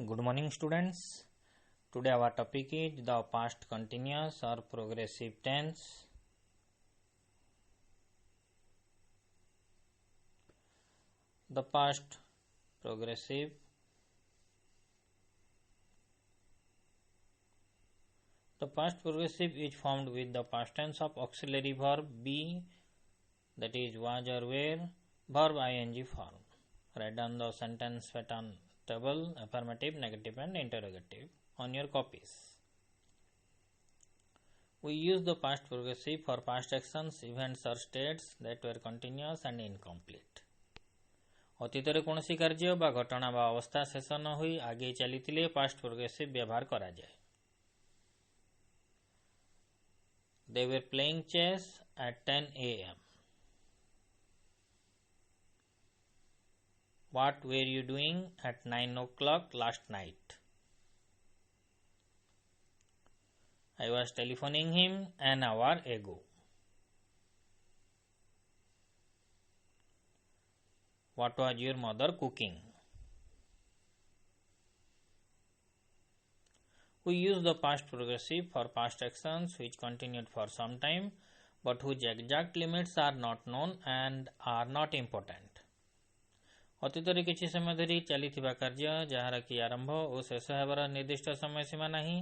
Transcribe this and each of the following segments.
Good morning, students. Today our topic is the past continuous or progressive tense. The past progressive is formed with the past tense of auxiliary verb be, that is was or were, verb ing form. Write down the sentence pattern table, affirmative, negative and interrogative on your copies. We use the past progressive for past actions, events or states that were continuous and incomplete. ଅତୀତରେ କୌଣସି କାର୍ଯ୍ୟ ବା ଘଟଣା ବା ଅବସ୍ଥା ଶେଷ ନ ହୋଇ ଆଗେଇ ଚାଲିଥିଲେ past progressive ବ୍ୟବହାର କରାଯାଏ. They were playing chess at 10 a.m. What were you doing at 9 o'clock last night? I was telephoning him an hour ago. What was your mother cooking? We use the past progressive for past actions which continued for some time but whose exact limits are not known and are not important. ଅତୀତରେ କିଛି ସମୟ ଧରି ଚାଲିଥିବା କାର୍ଯ୍ୟ ଯାହାର କି ଆରମ୍ଭ ଓ ଶେଷ ହେବାର ନିର୍ଦ୍ଦିଷ୍ଟ ସମୟ ସୀମା ନାହିଁ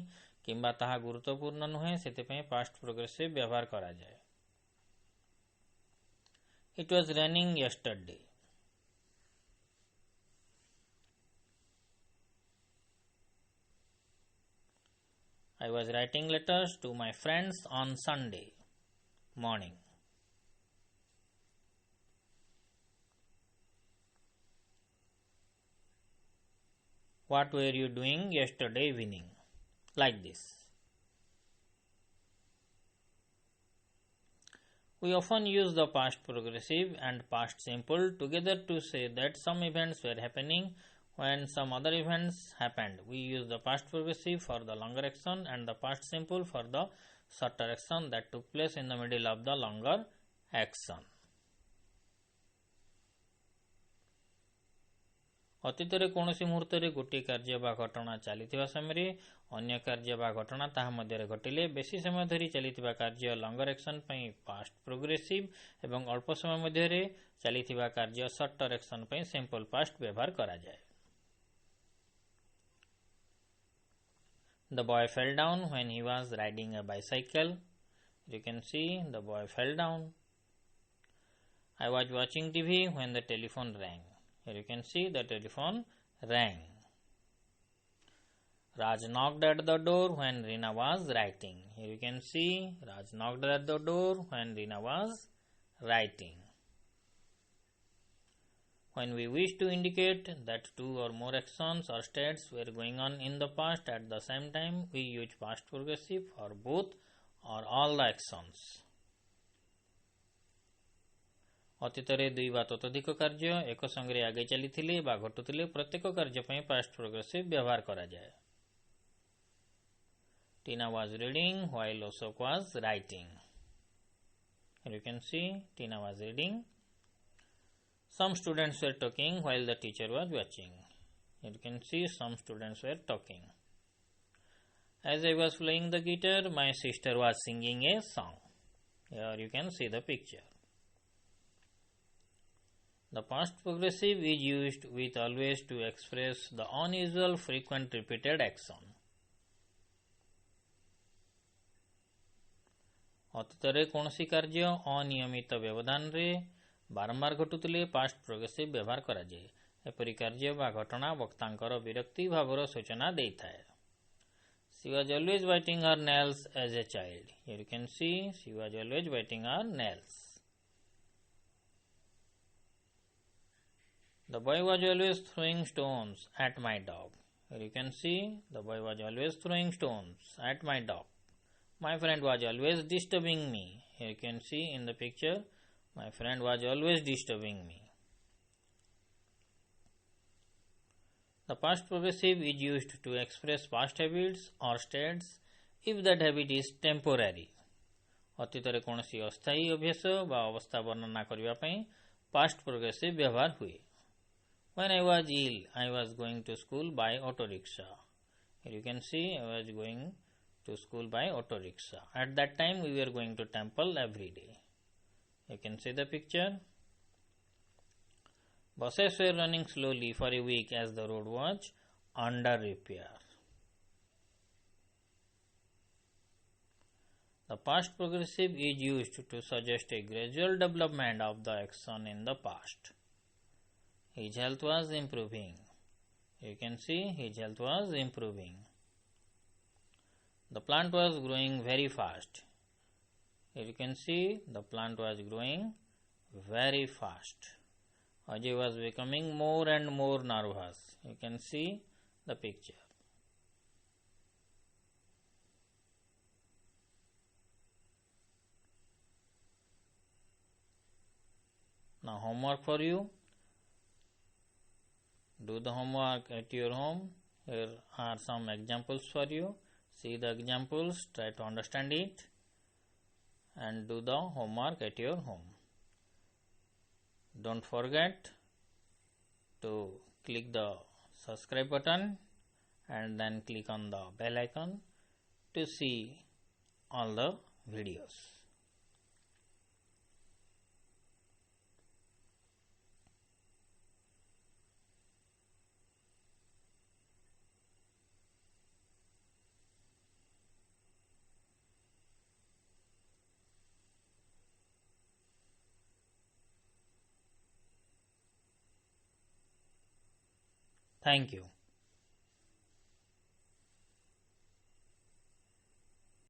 କିମ୍ବା ତାହା ଗୁରୁତ୍ୱପୂର୍ଣ୍ଣ ନୁହେଁ ସେଥିପାଇଁ past progressive ବ୍ୟବହାର କରାଯାଏ. It was raining yesterday. I was writing letters to my friends on Sunday morning. What were you doing yesterday evening? Like this. We often use the past progressive and past simple together to say that some events were happening when some other events happened. We use the past progressive for the longer action and the past simple for the shorter action that took place in the middle of the longer action. ଅତୀତରେ କୌଣସି ମୁହୂର୍ତ୍ତରେ ଗୋଟିଏ କାର୍ଯ୍ୟ ବା ଘଟଣା ଚାଲିଥିବା ସମୟରେ ଅନ୍ୟ କାର୍ଯ୍ୟ ବା ଘଟଣା ତାହା ମଧ୍ୟରେ ଘଟିଲେ ବେଶୀ ସମୟ ଧରି ଚାଲିଥିବା କାର୍ଯ୍ୟ ଲଙ୍ଗର ଆକ୍ସନ ପାଇଁ ପାଷ୍ଟ ପ୍ରୋଗ୍ରେସିଭ ଏବଂ ଅଳ୍ପ ସମୟ ମଧ୍ୟରେ ଚାଲିଥିବା କାର୍ଯ୍ୟ ସର୍ଟର ଆକ୍ସନ ପାଇଁ ସିମ୍ପଲ ପାଷ୍ଟ ବ୍ୟବହାର କରାଯାଏ. The boy fell down when he was riding a bicycle. You can see the boy fell down. I was watching TV when the telephone rang. Here you can see the telephone rang. Raj knocked at the door when Rina was writing. Here you can see Raj knocked at the door when Rina was writing. When we wish to indicate that two or more actions or states were going on in the past at the same time, we use past progressive for both or all the actions. ଅତୀତରେ ଦୁଇ ବା ତତୋଧିକ କାର୍ଯ୍ୟ ଏକ ସଙ୍ଗରେ ଆଗେଇ ଚାଲିଥିଲେ ବା ଘଟୁଥିଲେ ପ୍ରତ୍ୟେକ କାର୍ଯ୍ୟ ପାଇଁ past progressive ବ୍ୟବହାର କରାଯାଏ. Tina was reading while Ashok was writing. Here you can see Tina was reading. Some students were talking while the teacher was watching. Here you can see some students were talking. As I was playing the guitar, my sister was singing a song. Here you can see the picture. The past progressive is used with always to express the unusual frequent repeated action. ଅତୀତରେ କୌଣସି କାର୍ଯ୍ୟ ଅନିୟମିତ ବ୍ୟବଧାନରେ ବାରମ୍ବାର ଘଟୁଥିଲେ past progressive ବ୍ୟବହାର କରାଯାଏ. ଏପରି କାର୍ଯ୍ୟ ବା ଘଟଣା ବକ୍ତାଙ୍କର ବିରକ୍ତି ଭାବର ସୂଚନା ଦେଇଥାଏ. She was always biting her nails as a child. Here you can see she was always biting her nails. The boy was always throwing stones at my dog. Here you can see the boy was always throwing stones at my dog. My friend was always disturbing me. Here you can see in the picture, my friend was always disturbing me. The past progressive is used to express past habits or states if that habit is temporary. ଅତୀତରେ କୌଣସି ଅସ୍ଥାୟୀ ଅଭ୍ୟାସ ବା ଅବସ୍ଥା ବର୍ଣ୍ଣନା କରିବା ପାଇଁ past progressive ବ୍ୟବହାର ହୁଏ. When I was ill, I was going to school by auto rickshaw. Here you can see I was going to school by auto rickshaw. At that time we were going to temple every day. You can see the picture. Buses were running slowly for a week as the road was under repair. The past progressive is used to suggest a gradual development of the action in the past. His health was improving. You can see his health was improving. The plant was growing very fast. Here you can see the plant was growing very fast. Ajay was becoming more and more nervous. You can see the picture. Now homework for you. Do the homework at your home. Here are some examples for you. See the examples, try to understand it and do the homework at your home. Don't forget to click the subscribe button and then click on the bell icon to see all the videos. Thank you.